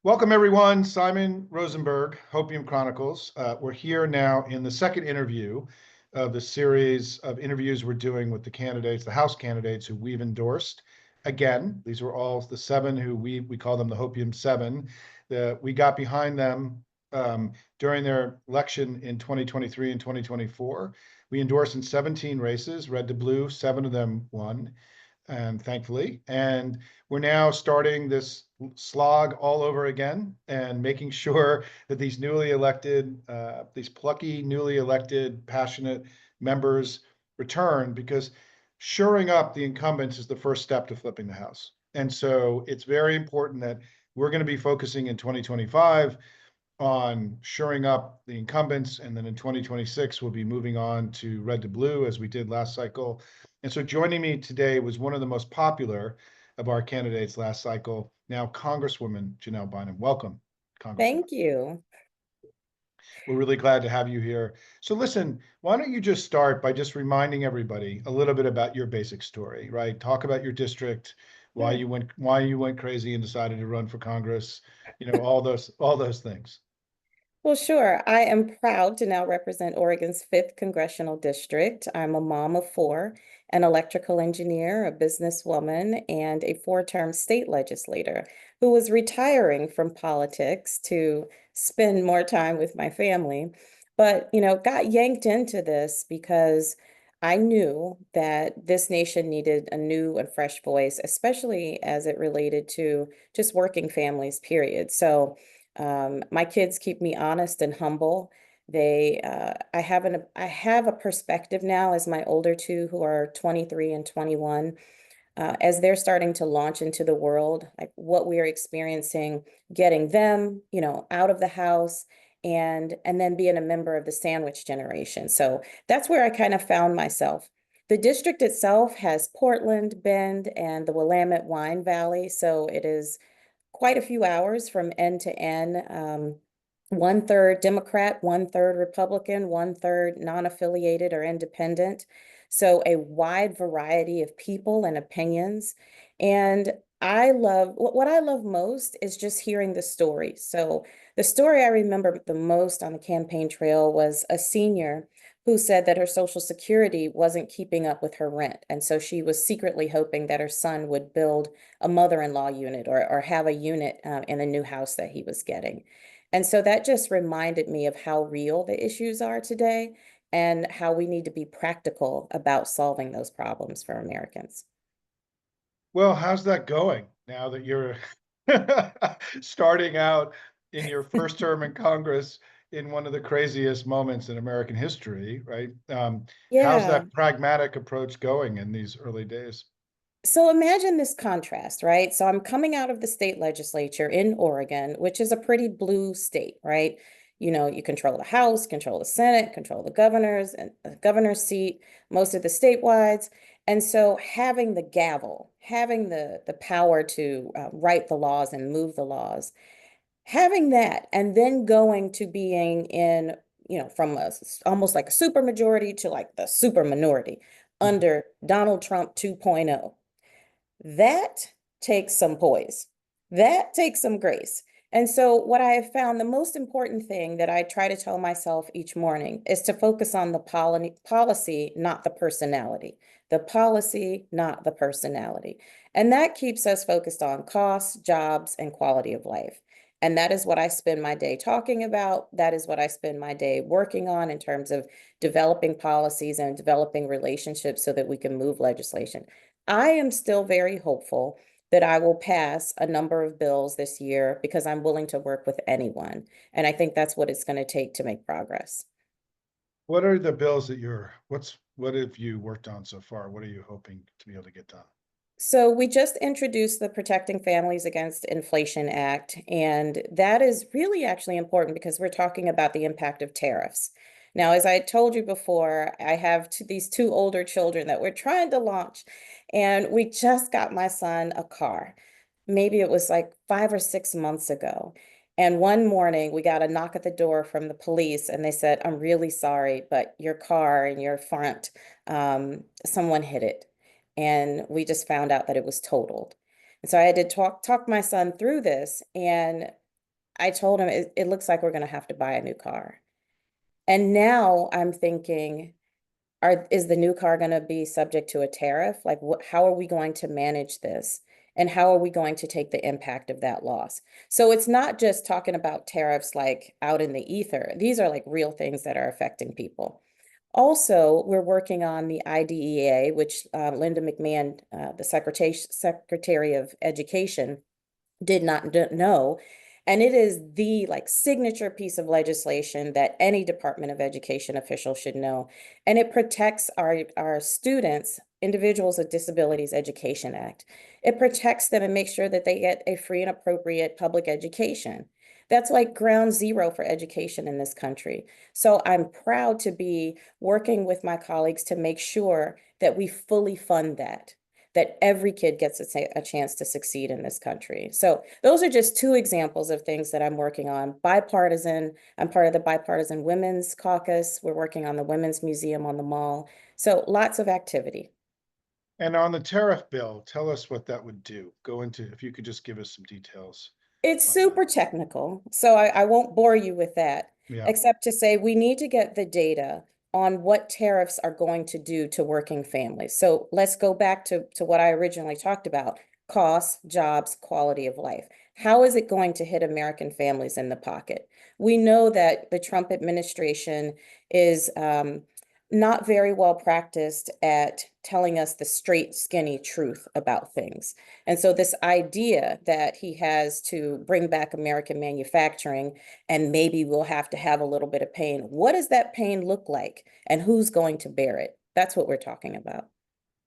Welcome, everyone. Simon Rosenberg, Hopium Chronicles. We're here now in the second interview of the series of interviews we're doing with the candidates, the House candidates who we've endorsed. Again, these were all the seven who we call them the Hopium Seven. We got behind them during their election in 2023 and 2024. We endorsed in 17 races, red to blue, 7 of them won, and thankfully. And we're now starting this slog all over again and making sure that these newly elected, these plucky, newly elected, passionate members return, because shoring up the incumbents is the first step to flipping the House. And so it's very important that we're going to be focusing in 2025 on shoring up the incumbents, and then in 2026 we'll be moving on to red to blue as we did last cycle. And so joining me today was one of the most popular of our candidates last cycle, now Congresswoman Janelle Bynum. Welcome, Congresswoman. Thank you. We're really glad to have you here. So listen, why don't you just start by just reminding everybody a little bit about your basic story, right? Talk about your district, why you went crazy and decided to run for Congress, all those things. Well, sure. I am proud to now represent Oregon's 5th congressional district. I'm a mom of 4, an electrical engineer, a businesswoman, and a 4-term state legislator who was retiring from politics to spend more time with my family. But, got yanked into this because I knew that this nation needed a new and fresh voice, especially as it related to just working families, period. So, my kids keep me honest and humble. I have a perspective now as my older 2, who are 23 and 21, as they're starting to launch into the world, like what we are experiencing, getting them, out of the house and then being a member of the sandwich generation. So that's where I kind of found myself. The district itself has Portland, Bend, and the Willamette Wine Valley. So it is quite a few hours from end to end. 1/3 Democrat, 1/3 Republican, 1/3 non-affiliated or independent. So a wide variety of people and opinions. And what I love most is just hearing the story. So the story I remember the most on the campaign trail was a senior who said that her Social Security wasn't keeping up with her rent. And so she was secretly hoping that her son would build a mother-in-law unit or have a unit in the new house that he was getting. And so that just reminded me of how real the issues are today and how we need to be practical about solving those problems for Americans. Well, how's that going now that you're starting out in your first term in Congress in one of the craziest moments in American history, right? How's Yeah. that pragmatic approach going in these early days? So imagine this contrast, right? So I'm coming out of the state legislature in Oregon, which is a pretty blue state, right? You control the House, control the Senate, control the governors and the governor's seat, most of the statewides. And so having the gavel, having the power to write the laws and move the laws, having that, and then going to being in, from almost like a super majority to like the super minority under Donald Trump 2.0. That takes some poise. That takes some grace. And so, what I have found, the most important thing that I try to tell myself each morning is to focus on the policy, not the personality. The policy, not the personality. And that keeps us focused on costs, jobs, and quality of life. And that is what I spend my day talking about. That is what I spend my day working on in terms of developing policies and developing relationships so that we can move legislation. I am still very hopeful that I will pass a number of bills this year because I'm willing to work with anyone. And I think that's what it's going to take to make progress. What are the bills that what have you worked on so far? What are you hoping to be able to get done? So we just introduced the Protecting Families Against Inflation Act, and that is really actually important because we're talking about the impact of tariffs. Now, as I told you before, I have these 2 older children that we're trying to launch, and we just got my son a car. Maybe it was like 5 or 6 months ago. And one morning we got a knock at the door from the police, and they said, "I'm really sorry, but your car in your front, someone hit it." And we just found out that it was totaled. And so I had to talk my son through this. And I told him it looks like we're going to have to buy a new car. And now I'm thinking, is the new car going to be subject to a tariff? Like, how are we going to manage this? And how are we going to take the impact of that loss? So it's not just talking about tariffs like out in the ether. These are like real things that are affecting people. Also, we're working on the IDEA, which Linda McMahon, the Secretary of Education, did not know. And it is the like signature piece of legislation that any Department of Education official should know. And it protects our students, Individuals with Disabilities Education Act. It protects them and makes sure that they get a free and appropriate public education. That's like ground zero for education in this country. So I'm proud to be working with my colleagues to make sure that we fully fund that every kid gets a chance to succeed in this country. So those are just two examples of things that I'm working on. Bipartisan, I'm part of the Bipartisan Women's Caucus. We're working on the Women's Museum on the Mall. So lots of activity. And on the tariff bill, tell us what that would do. Go into, if you could just give us some details It's on that. super technical, so I won't bore you with that, Yeah. except to say we need to get the data on what tariffs are going to do to working families. So let's go back to what I originally talked about, costs, jobs, quality of life. How is it going to hit American families in the pocket? We know that the Trump administration is not very well practiced at telling us the straight, skinny truth about things. And so this idea that he has to bring back American manufacturing and maybe we'll have to have a little bit of pain. What does that pain look like? And who's going to bear it? That's what we're talking about.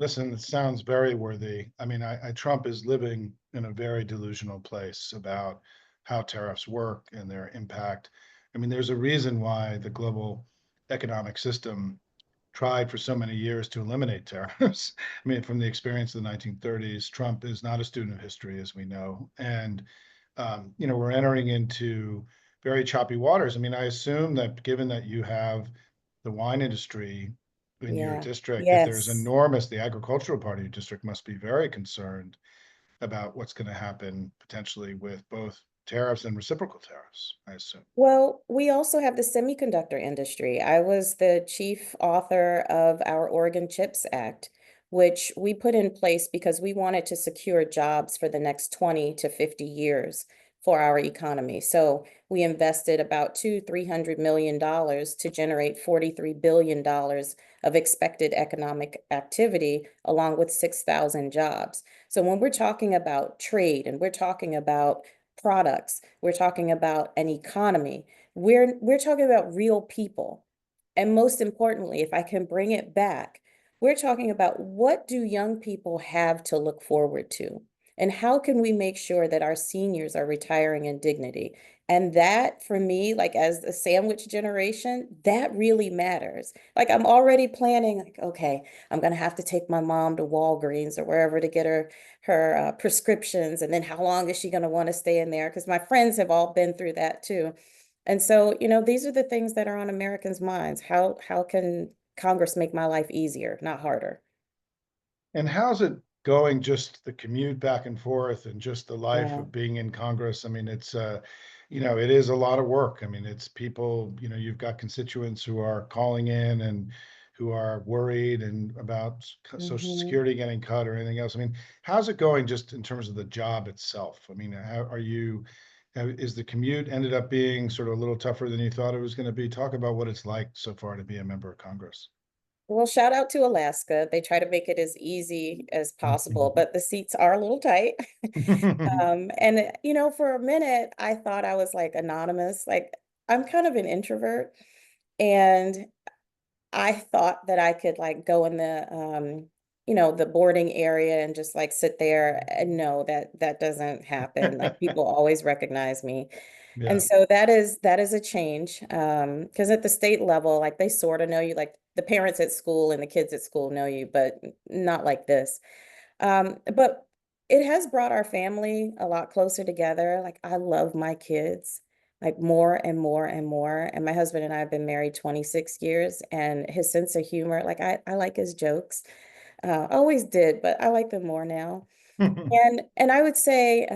Listen, it sounds very worthy. I mean, Trump is living in a very delusional place about how tariffs work and their impact. I mean, there's a reason why the global economic system tried for so many years to eliminate tariffs. I mean, from the experience of the 1930s, Trump is not a student of history, as we know. And, we're entering into very choppy waters. I mean, I assume that given that you have the wine industry in your Yeah. district, that there's Yes. enormous, the agricultural part of your district must be very concerned about what's going to happen potentially with both tariffs and reciprocal tariffs, I assume. Well, we also have the semiconductor industry. I was the chief author of our Oregon Chips Act, which we put in place because we wanted to secure jobs for the next 20 to 50 years for our economy. So we invested about $300 million to generate $43 billion of expected economic activity, along with 6,000 jobs. So when we're talking about trade and we're talking about products, we're talking about an economy, we're talking about real people. And most importantly, if I can bring it back, we're talking about what do young people have to look forward to? And how can we make sure that our seniors are retiring in dignity? And that for me, like as the sandwich generation, that really matters. Like I'm already planning, like, okay, I'm gonna have to take my mom to Walgreens or wherever to get her prescriptions, and then how long is she going to want to stay in there? Because my friends have all been through that too. And so, these are the things that are on Americans' minds. How can Congress make my life easier, not harder? And how's it going, just the commute back and forth and just the life Yeah. of being in Congress? I mean, it is a lot of work. I mean, it's people, you've got constituents who are calling in and who are worried and about Social Hmm. Security getting cut or anything else. I mean, how's it going just in terms of the job itself? I mean, is the commute ended up being sort of a little tougher than you thought it was going to be? Talk about what it's like so far to be a member of Congress. Well, shout out to Alaska. They try to make it as easy as possible, but the seats are a little tight. And for a minute, I thought I was like anonymous. Like I'm kind of an introvert, and I thought that I could like go in the boarding area and just like sit there. And no, that doesn't happen. Like people always recognize me. And Yeah. so that is a change. Because at the state level, like they sort of know you, like the parents at school and the kids at school know you, but not like this. But it has brought our family a lot closer together. Like I love my kids like more and more and more. And my husband and I have been married 26 years, and his sense of humor, like I like his jokes. Always did, but I like them more now. And I would say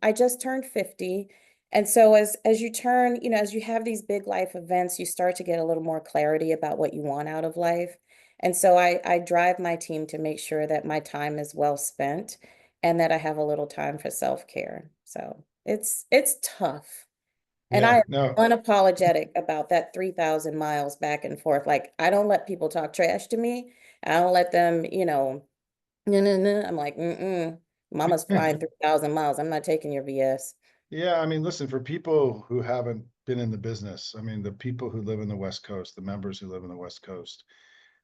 I just turned 50, And so as you turn, as you have these big life events, you start to get a little more clarity about what you want out of life. And so I drive my team to make sure that my time is well spent and that I have a little time for self-care. So it's tough. And I Yeah, am no, unapologetic about that 3,000 miles back and forth. Like, I don't let people talk trash to me. I don't let them, no, no, no. I'm like, mama's flying 3,000 miles. I'm not taking your BS. yeah, I mean, listen, for people who haven't been in the business, I mean, the people who live in the West Coast, the members who live in the West Coast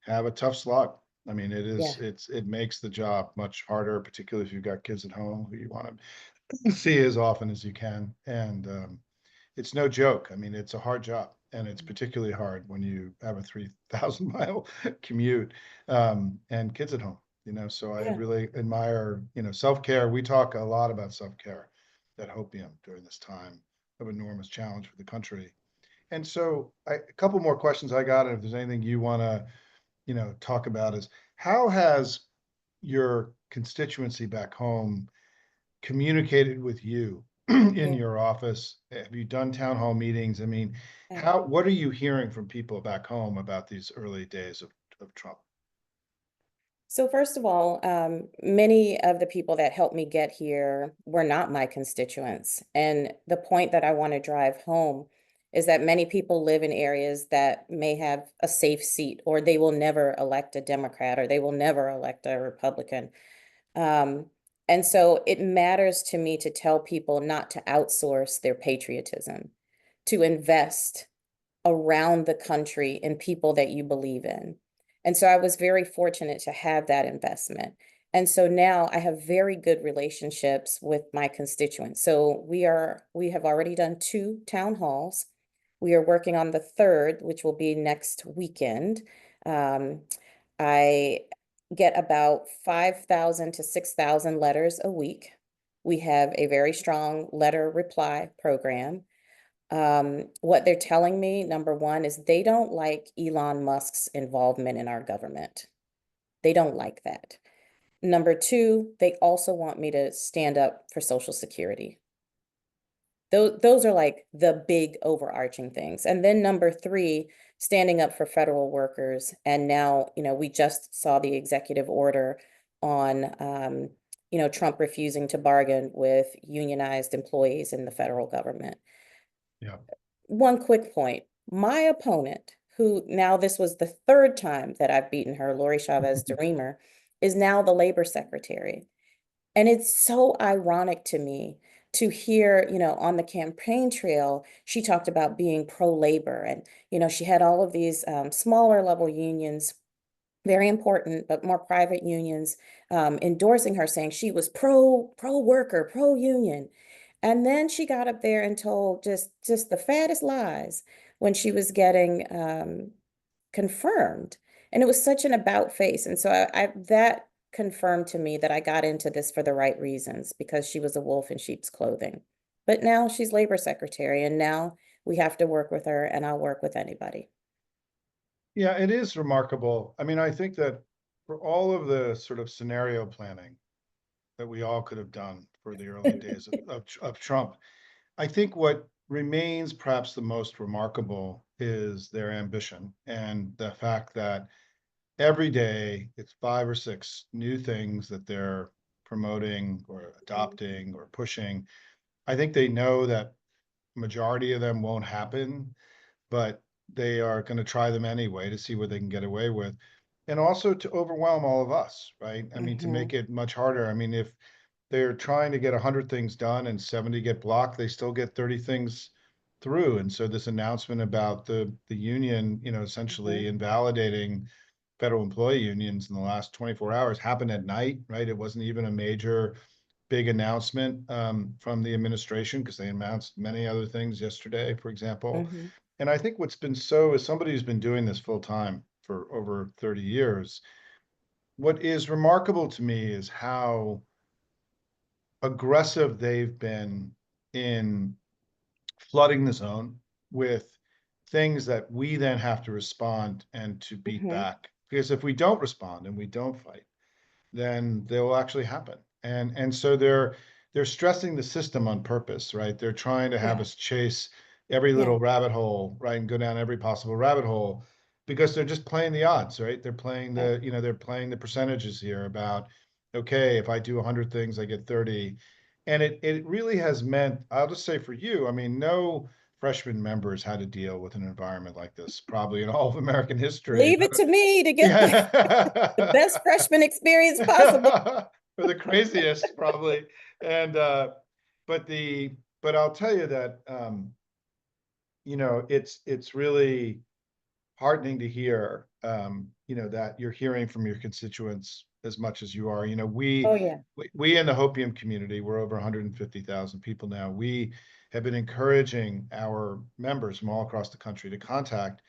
have a tough slog. I mean, Yeah, it makes the job much harder, particularly if you've got kids at home who you want to see as often as you can. And it's no joke. I mean, it's a hard job, and it's particularly hard when you have a 3,000 mile commute, and kids at home. So I yeah, really admire, self care. We talk a lot about self care at Hopium during this time of enormous challenge for the country. And so, a couple more questions I got, and if there's anything you want to, talk about, is how has your constituency back home communicated with you in yeah, your office? Have you done town hall meetings? I mean, yeah. what are you hearing from people back home about these early days of Trump? So first of all, many of the people that helped me get here were not my constituents. And the point that I want to drive home is that many people live in areas that may have a safe seat, or they will never elect a Democrat, or they will never elect a Republican. Um, and so it matters to me to tell people not to outsource their patriotism, to invest around the country in people that you believe in. And so I was very fortunate to have that investment. And so now I have very good relationships with my constituents. So we have already done 2 town halls. We are working on the third, which will be next weekend. Um, I get about 5,000 to 6,000 letters a week. We have a very strong letter reply program. What they're telling me, number one, is they don't like Elon Musk's involvement in our government. They don't like that. Number two, they also want me to stand up for Social Security. Those are like the big overarching things. And then number three, standing up for federal workers. And now, we just saw the executive order on, Trump refusing to bargain with unionized employees in the federal government. Yeah. One quick point. My opponent, who now this was the third time that I've beaten her, Lori Chavez DeRemer, is now the labor secretary. And it's so ironic to me to hear, on the campaign trail, she talked about being pro-labor. And, she had all of these smaller level unions, very important, but more private unions, endorsing her, saying she was pro worker, pro union. And then she got up there and told just the fattest lies when she was getting confirmed. And it was such an about face. And so that confirmed to me that I got into this for the right reasons, because she was a wolf in sheep's clothing. But now she's labor secretary, and now we have to work with her, and I'll work with anybody. Yeah, it is remarkable. I mean, I think that for all of the sort of scenario planning that we all could have done for the early days of Trump, I think what remains perhaps the most remarkable is their ambition, and the fact that every day it's 5 or 6 new things that they're promoting or adopting or pushing. I think they know that majority of them won't happen, but they are going to try them anyway to see what they can get away with. And also to overwhelm all of us, right? I mean, to Hmm. make it much harder. I mean, if they're trying to get 100 things done and 70 get blocked, they still get 30 things through. And so this announcement about the union, essentially Hmm. invalidating federal employee unions in the last 24 hours happened at night, right? It wasn't even a major big announcement from the administration, because they announced many other things yesterday, for example. Hmm. And I think what's been so, as somebody who's been doing this full time for over 30 years, what is remarkable to me is how aggressive they've been in flooding the zone with things that we then have to respond and to beat Hmm. back. Because if we don't respond and we don't fight, then they will actually happen. And so they're stressing the system on purpose, right? They're trying to have Yeah, us chase every yeah, little rabbit hole, right, and go down every possible rabbit hole because they're just playing the odds, right? They're playing yeah. they're playing the percentages here about, okay, if I do 100 things, I get 30. And it really has meant, I'll just say for you, I mean, no freshman members had to deal with an environment like this, probably in all of American history. Leave it to me to get the Yeah. best freshman experience possible. For the craziest, probably. And but the but I'll tell you that it's really heartening to hear that you're hearing from your constituents as much as you are. Oh, yeah. We in the Hopium community, we're over 150,000 people now. We have been encouraging our members from all across the country to contact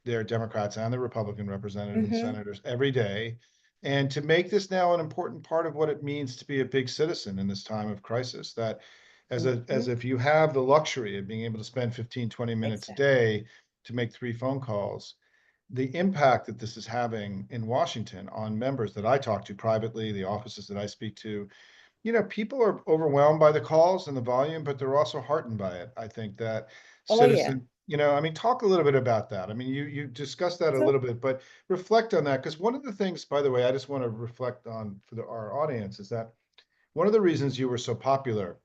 their Democrats and the Republican representatives and Hmm. senators every day, and to make this now an important part of what it means to be a big citizen in this time of crisis. That as Hmm. if you have the luxury of being able to spend 15, 20 minutes a Exactly. day to make 3 phone calls, the impact that this is having in Washington on members that I talk to privately, the offices that I speak to, people are overwhelmed by the calls and the volume, but they're also heartened by it. I think that Oh, yeah. I mean, talk a little bit about that. I mean, you discussed that a So, little bit, but reflect on that, because one of the things, by the way, I just want to reflect on for our audience is that one of the reasons you were so popular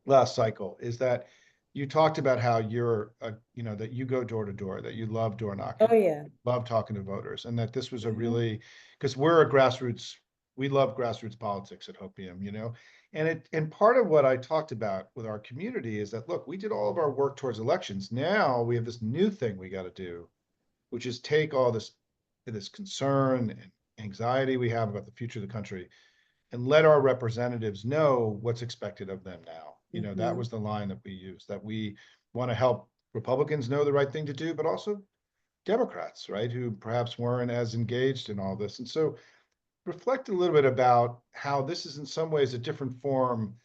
last cycle is that you talked about how that you go door to door, that you love door oh, knocking, yeah. love talking to voters, and that this was a Hmm. really, because we're a grassroots, we love grassroots politics at Hopium, and part of what I talked about with our community is that, look, we did all of our work towards elections. Now we have this new thing we got to do, which is take all this concern and anxiety we have about the future of the country and let our representatives know what's expected of them now. That Hmm. was the line that we used, that we want to help Republicans know the right thing to do, but also Democrats, right, who perhaps weren't as engaged in all this. And so reflect a little bit about how this is in some ways a different form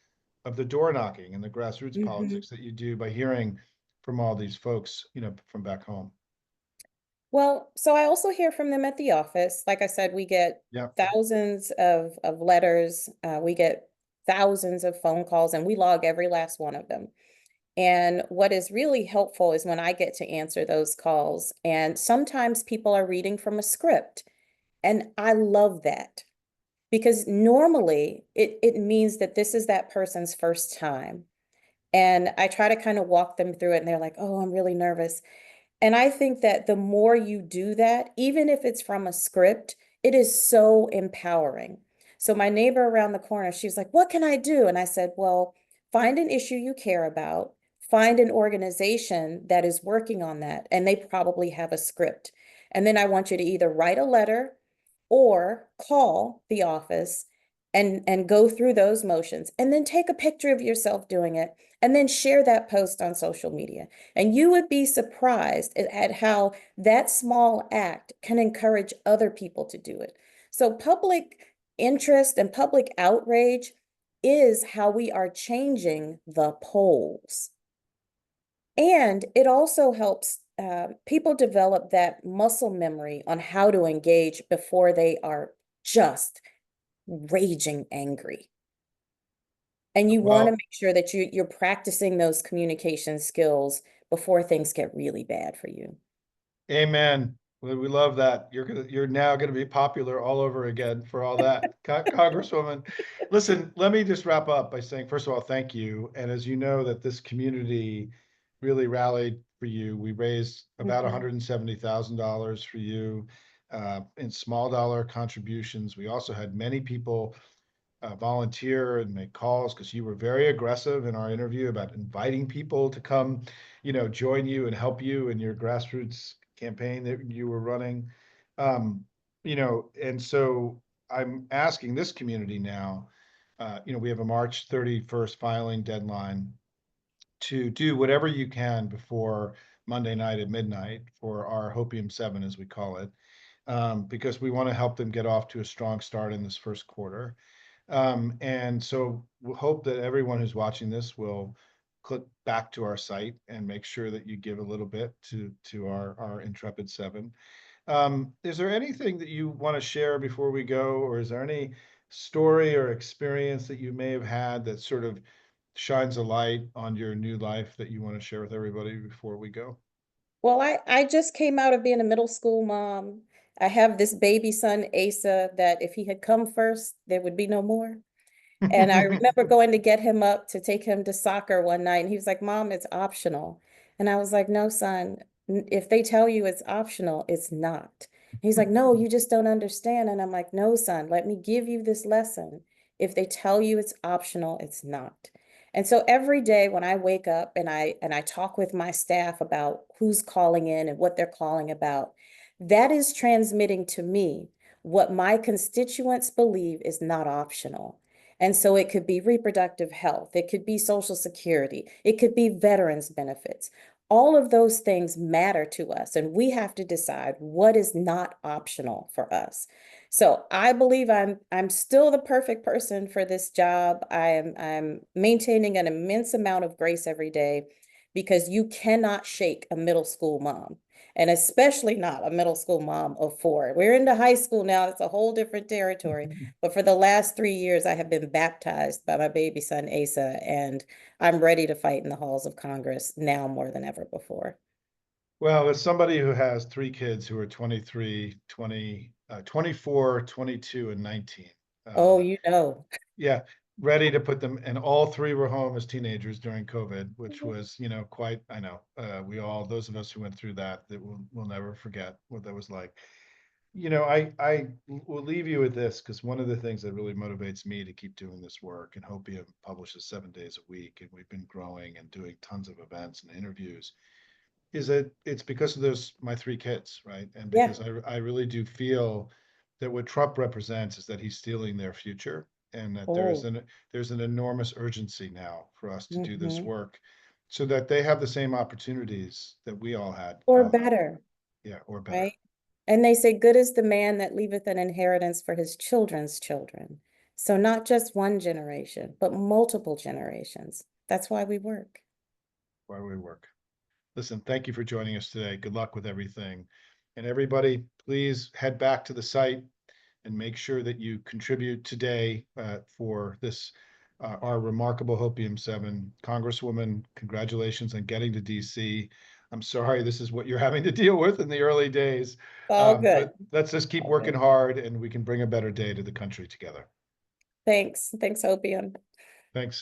of the door knocking and the grassroots Hmm. politics that you do by hearing from all these folks, from back home. Well, so I also hear from them at the office. Like I said, we get Yeah. thousands of letters. We get thousands of phone calls, and we log every last one of them. And what is really helpful is when I get to answer those calls. And sometimes people are reading from a script. And I love that because normally it means that this is that person's first time. And I try to kind of walk them through it, and they're like, oh, I'm really nervous. And I think that the more you do that, even if it's from a script, it is so empowering. So my neighbor around the corner, she's like, what can I do? And I said, well, find an issue you care about, find an organization that is working on that, and they probably have a script. And then I want you to either write a letter or call the office and go through those motions, and then take a picture of yourself doing it, and then share that post on social media. And you would be surprised at how that small act can encourage other people to do it. So public interest and public outrage is how we are changing the polls. And it also helps people develop that muscle memory on how to engage before they are just raging angry. And you want to Well, make sure that you're practicing those communication skills before things get really bad for you. amen. We love that. You're now gonna be popular all over again for all that, Congresswoman. Listen, let me just wrap up by saying, first of all, thank you. And as you know, that this community really rallied for you. We raised about Mhm. $170,000 for you in small dollar contributions. We also had many people volunteer and make calls because you were very aggressive in our interview about inviting people to come, join you and help you in your grassroots campaign that you were running. And so I'm asking this community now, we have a March 31st filing deadline to do whatever you can before Monday night at midnight for our Hopium 7, as we call it, because we want to help them get off to a strong start in this first quarter. And so we'll hope that everyone who's watching this will click back to our site and make sure that you give a little bit to our Intrepid 7. Is there anything that you want to share before we go, or is there any story or experience that you may have had that sort of shines a light on your new life that you want to share with everybody before we go? Well, I just came out of being a middle school mom. I have this baby son, Asa, that if he had come first, there would be no more. And I remember going to get him up to take him to soccer one night, and he was like, Mom, it's optional. And I was like, No, son, if they tell you it's optional, it's not. He's like, No, you just don't understand. And I'm like, No, son, let me give you this lesson. If they tell you it's optional, it's not. And so every day when I wake up and I talk with my staff about who's calling in and what they're calling about, that is transmitting to me what my constituents believe is not optional. And so it could be reproductive health, it could be Social Security, it could be veterans benefits. All of those things matter to us, and we have to decide what is not optional for us. So I believe I'm still the perfect person for this job. I'm maintaining an immense amount of grace every day because you cannot shake a middle school mom, and especially not a middle school mom of four. We're into high school now, it's a whole different territory. But for the last 3 years, I have been baptized by my baby son, Asa, and I'm ready to fight in the halls of Congress now more than ever before. Well, as somebody who has three kids who are 23, 24, 22, and 19, Oh, uh, you know. yeah, ready to put them, and all three were home as teenagers during COVID, which was, quite, I know, those of us who went through that, will never forget what that was like. I will leave you with this because one of the things that really motivates me to keep doing this work, and Hopium publishes 7 days a week, and we've been growing and doing tons of events and interviews, is that it's because of those my three kids, right? And Yeah. because I really do feel that what Trump represents is that he's stealing their future, and that Oh. there's an enormous urgency now for us to do this Hmm. work so that they have the same opportunities that we all had Or growing up. better, Yeah, or better. right? And they say, good is the man that leaveth an inheritance for his children's children. So not just one generation, but multiple generations. That's why we work. Why we work. Listen, thank you for joining us today. Good luck with everything. And everybody, please head back to the site and make sure that you contribute today for this, our remarkable Hopium 7. Congresswoman, congratulations on getting to DC. I'm sorry this is what you're having to deal with in the early days, All good. but let's just keep All working good. hard and we can bring a better day to the country together. Thanks. Thanks, Opium. Thanks.